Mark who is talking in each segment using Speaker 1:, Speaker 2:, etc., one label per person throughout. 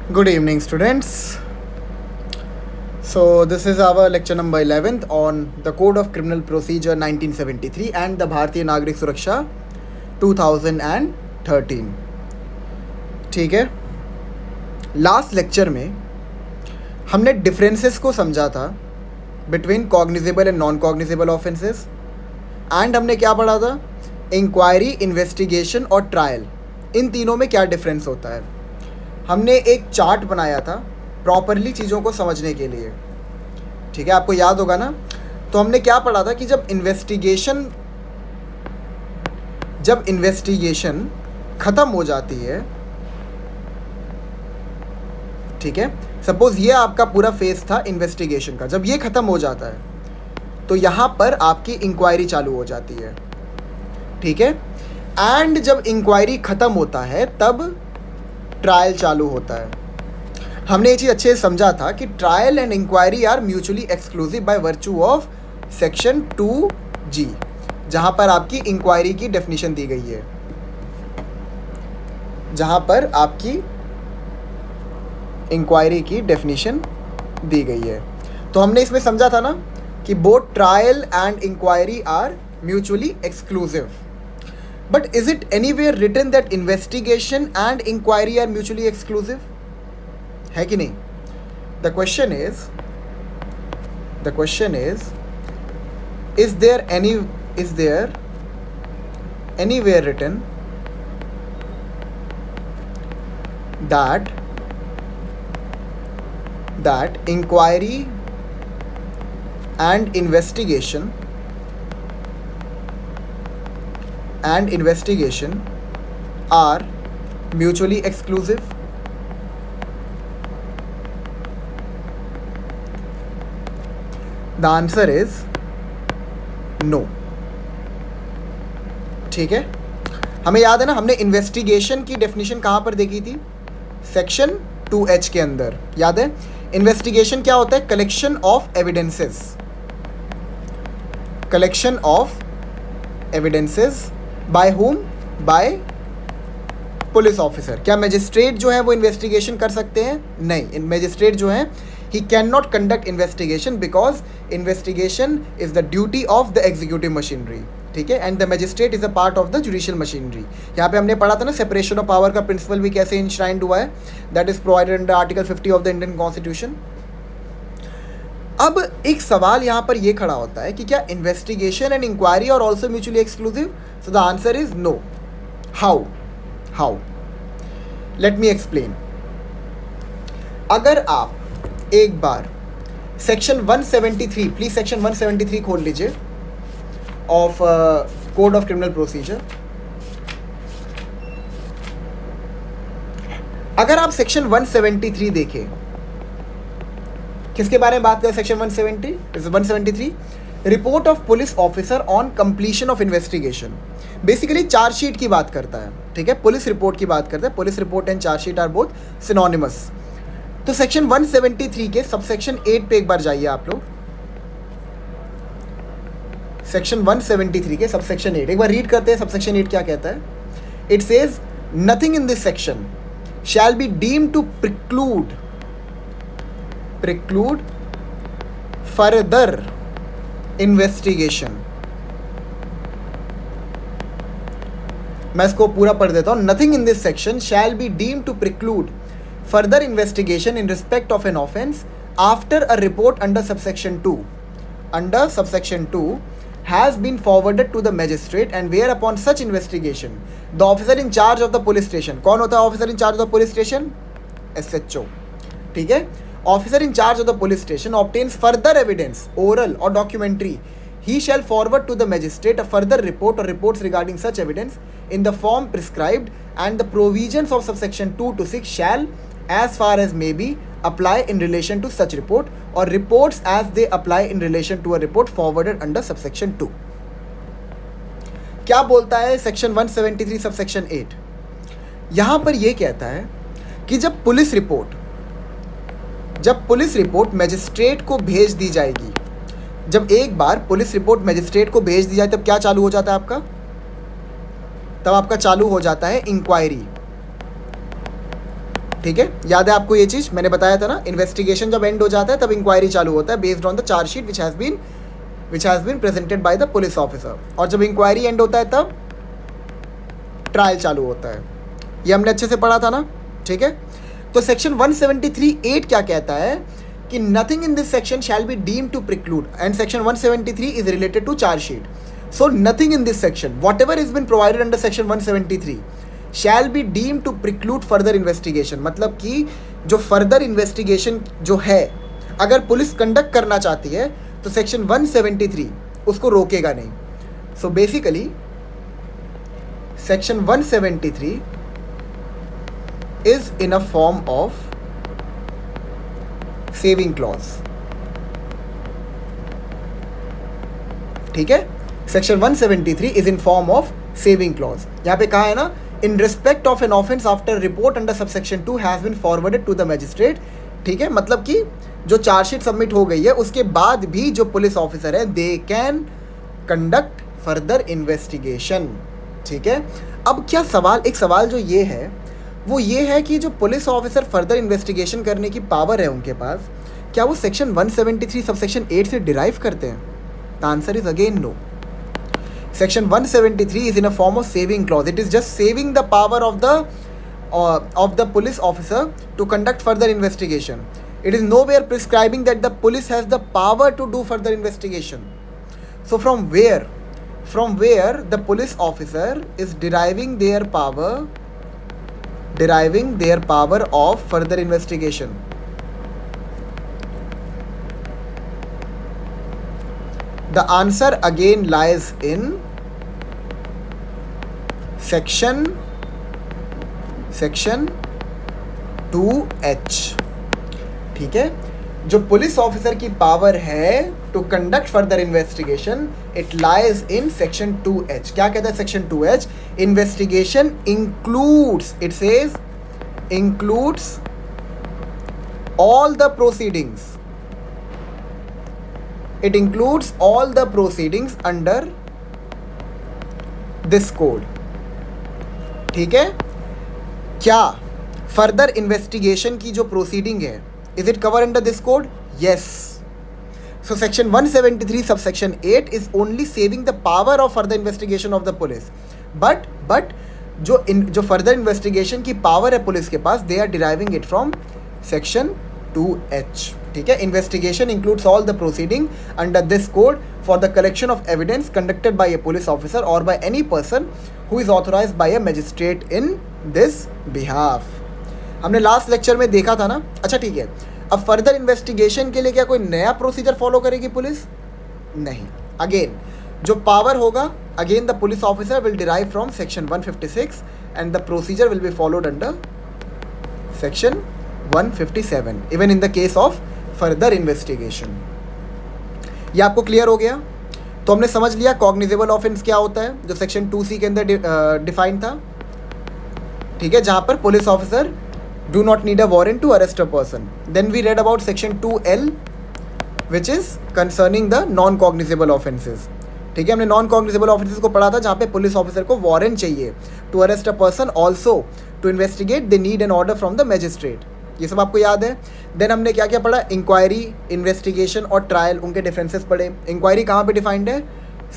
Speaker 1: Good evening, students. So, this is our lecture number 11th on the Code of Criminal Procedure 1973 and the Bharatiya Nagrik Suraksha 2013. ठीक है, last lecture में हमने differences को समझा था between cognizable and non cognizable offences and हमने क्या पढ़ा था, इंक्वायरी, इन्वेस्टिगेशन और ट्रायल, इन तीनों में क्या डिफरेंस होता है। हमने एक चार्ट बनाया था प्रॉपरली चीज़ों को समझने के लिए, ठीक है, आपको याद होगा ना। तो हमने क्या पढ़ा था कि जब इन्वेस्टिगेशन ख़त्म हो जाती है, ठीक है, सपोज ये आपका पूरा फेज था इन्वेस्टिगेशन का, जब ये ख़त्म हो जाता है तो यहाँ पर आपकी इंक्वायरी चालू हो जाती है, ठीक है। एंड जब इंक्वायरी ख़त्म होता है तब ट्रायल चालू होता है। हमने ये चीज़ अच्छे से समझा था कि trial and inquiry are mutually exclusive by virtue of section 2G, जहाँ पर आपकी इंक्वायरी की डेफिनेशन दी गई है, जहाँ पर आपकी इंक्वायरी की डेफिनेशन दी गई है। तो हमने इसमें समझा था ना कि both trial and inquiry are mutually exclusive, but is it anywhere written that investigation and inquiry are mutually exclusive, है कि नहीं। The question is there anywhere written that inquiry and investigation are mutually exclusive? The answer is no, ठीक है। हमें याद है ना, हमने इन्वेस्टिगेशन की डेफिनेशन कहाँ पर देखी थी, सेक्शन 2H के अंदर, याद है। इन्वेस्टिगेशन क्या होता है, collection of evidences by whom, by police officer. क्या मैजिस्ट्रेट जो है वो इन्वेस्टिगेशन कर सकते हैं? नहीं, मैजिस्ट्रेट जो है he can not conduct investigation because investigation is the duty of the executive machinery, ठीक है, and the magistrate is a part of the judicial machinery. यहाँ पे हमने पढ़ा था ना सेपरेशन ऑफ पावर का प्रिंसिपल भी कैसे इंश्राइंड हुआ है, that is provided under article 50 of the Indian constitution. अब एक सवाल यहाँ पर ये खड़ा होता है कि क्या investigation and inquiry are also mutually exclusive? So the answer is no. How? Let me explain. अगर आप एक बार सेक्शन 173, प्लीज सेक्शन 173 खोल लीजिए of code of criminal procedure. अगर आप सेक्शन 173 देखें, किसके बारे में बात करें, section 173 report of police officer on completion of investigation, basically chargesheet की बात करता है, ठीक है, पुलिस रिपोर्ट की बात करता है। Police report and chargesheet are both synonymous. तो सेक्शन 173 के सबसेक्शन 8 पे एक बार जाइए आप लोग। सेक्शन 173 के सबसेक्शन 8 एक बार रीड करते हैं। सबसेक्शन 8 क्या कहता है? It says nothing in this section shall be deemed to preclude further investigation. मैं इसको पूरा पढ़ देता हूं। Nothing in this section shall be deemed to preclude further investigation in respect of an offence after a report under subsection 2 has been forwarded to the magistrate, and whereupon such investigation the officer in charge of the police station, कौन होता है officer in charge of the police station? SHO, ठीक है। Officer in charge of the police station obtains further evidence, oral or documentary, he shall forward to the magistrate a further report or reports regarding such evidence in the form prescribed, and the provisions of subsection 2 to 6 shall as far as may be apply in relation to such report or reports as they apply in relation to a report forwarded under subsection 2। क्या बोलता है section 173 subsection 8? यहां पर यह कहता है कि जब पुलिस रिपोर्ट मैजिस्ट्रेट को भेज दी जाएगी, जब एक बार पुलिस रिपोर्ट मैजिस्ट्रेट को भेज दी जाए तब क्या चालू हो जाता है आपका? तब आपका चालू हो जाता है इंक्वायरी। ठीक है, याद है आपको ये चीज़ मैंने बताया था ना, इन्वेस्टिगेशन जब एंड हो जाता है तब इंक्वायरी चालू होता है based on the chargesheet which has been presented by the police officer, और जब इंक्वायरी एंड होता है तब ट्रायल चालू होता है। ये हमने अच्छे से पढ़ा था ना, ठीक है। तो सेक्शन 173(8) क्या कहता है कि nothing in this section shall be deemed to preclude, and section 173 is related to chargesheet. So nothing in this section whatever is been provided under section 173 shall be deemed to preclude further investigation, मतलब कि जो further investigation जो है अगर police conduct करना चाहती है तो सेक्शन 173 उसको रोकेगा नहीं। So basically section 173 is in a form of saving clause, ठीक है। Section 173 is in form of saving clause. यहाँ पे कहा है ना, in respect of an offence after report under subsection 2 has been forwarded to the magistrate, ठीक है। मतलब कि जो चार्जशीट सबमिट हो गई है उसके बाद भी जो पुलिस ऑफिसर है they can conduct further investigation, ठीक है। अब क्या सवाल, एक सवाल जो ये है वो ये है कि जो पुलिस ऑफिसर फर्दर इन्वेस्टिगेशन करने की पावर है उनके पास, क्या वो सेक्शन 173 सबसेक्शन 8 से डिराइव करते हैं? The answer is again no. Section 173 is in a form of saving clause, it is just saving the power of the police officer to conduct further investigation. It is nowhere prescribing that the police has the power to do further investigation. So from where the police officer is deriving their power of further investigation? The answer again lies in section 2H, ठीक है। जो police officer की power है to conduct further investigation, it lies in section 2H। क्या कहता है section 2H? Investigation includes, it says includes all the proceedings, it includes all the proceedings under this code, ठीक है। क्या फर्दर इन्वेस्टिगेशन की जो प्रोसीडिंग है, is it cover under this code? Yes. So section 173 subsection 8 is only saving the power of further investigation of the police, but जो further investigation की power है police के पास, they are deriving it from section 2H, ठीक है। Investigation includes all the proceeding under this code for the collection of evidence conducted by a police officer और by any person who is authorised by a magistrate in this behalf. हमने last lecture में देखा था ना। अच्छा ठीक है, अब फर्दर इन्वेस्टिगेशन के लिए क्या कोई नया प्रोसीजर फॉलो करेगी पुलिस? नहीं। अगेन जो पावर होगा, again the police officer will derive from section 156 and the procedure will be followed under section 157 even in the case of further investigation. ये आपको क्लियर हो गया? तो हमने समझ लिया कॉग्निजेबल ऑफेंस क्या होता है, जो सेक्शन 2C के अंदर डिफाइंड था, ठीक है, जहाँ पर police officer do not need a warrant to arrest a person. Then we read about section 2L which is concerning the non-cognizable offenses, ठीक है। हमने नॉन कॉग्निजेबल ऑफेंसेस को पढ़ा था जहाँ पे पुलिस ऑफिसर को वारंट चाहिए to arrest a person, also to investigate they need an order from the magistrate. ये सब आपको याद है। देन हमने क्या क्या पढ़ा? इंक्वायरी, इन्वेस्टिगेशन और ट्रायल, उनके डिफरेंसेस पढ़े। इंक्वायरी कहाँ पे डिफाइंड है?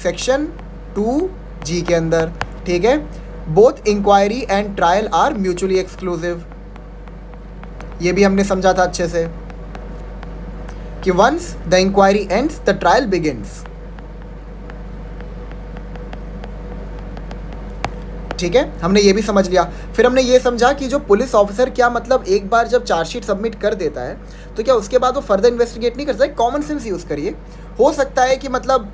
Speaker 1: सेक्शन 2G के अंदर, ठीक है। Both inquiry and trial are mutually exclusive, ये भी हमने समझा था अच्छे से कि once the inquiry ends the trial begins, ठीक है। हमने ये भी समझ लिया। फिर हमने ये समझा कि जो पुलिस ऑफिसर, क्या मतलब एक बार जब चार्जशीट सबमिट कर देता है तो क्या उसके बाद वो फर्दर इन्वेस्टिगेट नहीं कर सकता? कॉमन सेंस यूज़ करिए। हो सकता है कि मतलब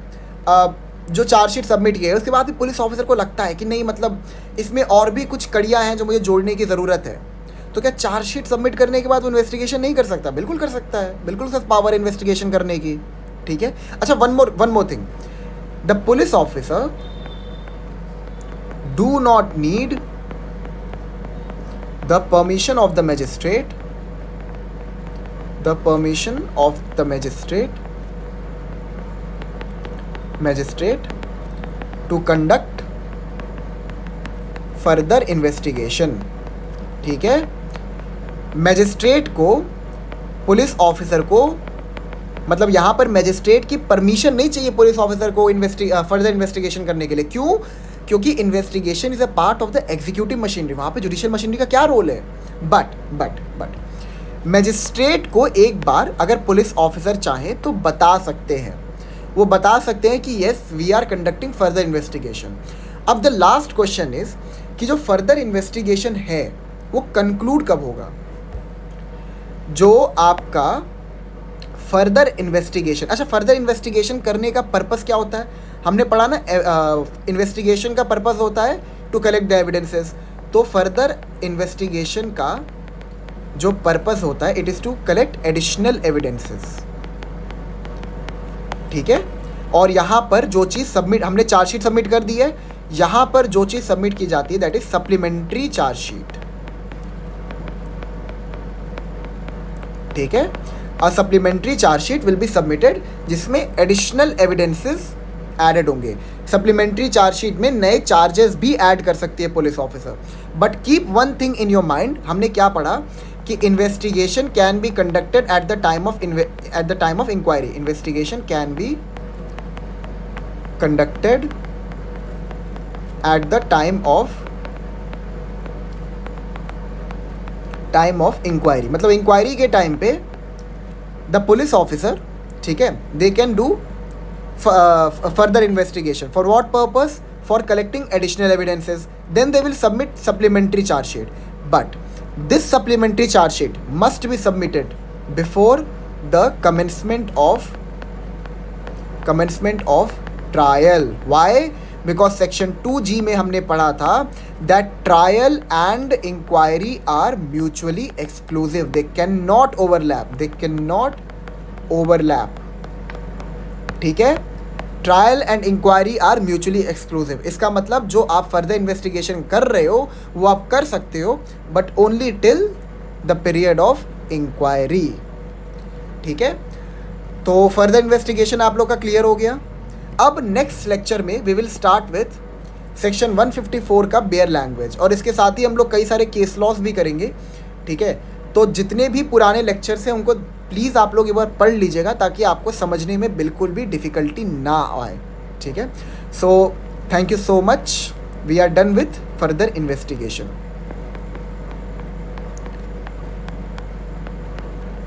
Speaker 1: जो चार्जशीट सबमिट किया है उसके बाद भी पुलिस ऑफिसर को लगता है कि नहीं, मतलब इसमें और भी कुछ कड़ियाँ हैं जो मुझे जोड़ने की ज़रूरत है, तो क्या चार्जशीट सबमिट करने के बाद वो इन्वेस्टिगेशन नहीं कर सकता? बिल्कुल कर सकता है, बिल्कुल उसका पावर इन्वेस्टिगेशन करने की, ठीक है। अच्छा, one more thing, the police officer do not need the permission of the magistrate to conduct further investigation, ठीक है। मैजिस्ट्रेट को, पुलिस ऑफिसर को, मतलब यहाँ पर मैजिस्ट्रेट की परमिशन नहीं चाहिए पुलिस ऑफिसर को फर्दर इन्वेस्टिगेशन करने के लिए। क्यों? क्योंकि investigation is a part of the executive machinery, वहाँ पे जुडिशियल मशीनरी का क्या रोल है। बट मैजिस्ट्रेट को एक बार अगर पुलिस ऑफिसर चाहे तो बता सकते हैं, वो बता सकते हैं कि yes we are conducting further investigation. अब द लास्ट क्वेश्चन इज कि जो फर्दर इन्वेस्टिगेशन है वो कंक्लूड कब होगा। जो आपका फर्दर इन्वेस्टिगेशन, अच्छा फर्दर इन्वेस्टिगेशन करने का पर्पस क्या होता है, हमने पढ़ा ना, इन्वेस्टिगेशन का पर्पस होता है टू कलेक्ट द एविडेंसेस। तो फर्दर इन्वेस्टिगेशन का जो पर्पस होता है it is to collect additional evidences, ठीक है। और यहाँ पर जो चीज़ सबमिट, हमने चार्जशीट सबमिट कर दी है, यहाँ पर जो चीज़ सबमिट की जाती है दैट इज सप्लीमेंट्री चार्जशीट, ठीक है। A supplementary chargesheet will be submitted जिसमें एडिशनल एविडेंसेस एडेड होंगे। सप्लीमेंट्री चार्जशीट में नए चार्जेस भी ऐड कर सकती है police officer. But keep one thing in your mind, हमने क्या पढ़ा कि investigation can be conducted at the time of inquiry. Investigation can be conducted at the time of inquiry, मतलब इंक्वायरी के टाइम पे द पुलिस ऑफिसर, ठीक है, they can do further investigation. For what purpose? For collecting additional evidences. Then they will submit supplementary charge sheet. But this supplementary charge sheet must be submitted before the commencement of trial. Why? Because section 2G में हमने पढ़ा था that trial and inquiry are mutually exclusive. They cannot overlap. ठीक है, trial and inquiry are mutually exclusive. इसका मतलब जो आप फर्दर इन्वेस्टिगेशन कर रहे हो वो आप कर सकते हो but only till the period of inquiry, ठीक है। तो फर्दर इन्वेस्टिगेशन आप लोग का क्लियर हो गया। अब नेक्स्ट लेक्चर में we will start with section 154 का बेयर लैंग्वेज, और इसके साथ ही हम लोग कई सारे केस लॉस भी करेंगे, ठीक है। तो जितने भी पुराने लेक्चर्स हैं उनको प्लीज़ आप लोग एक बार पढ़ लीजिएगा ताकि आपको समझने में बिल्कुल भी डिफ़िकल्टी ना आए, ठीक है। So thank you so much, we are done with further investigation.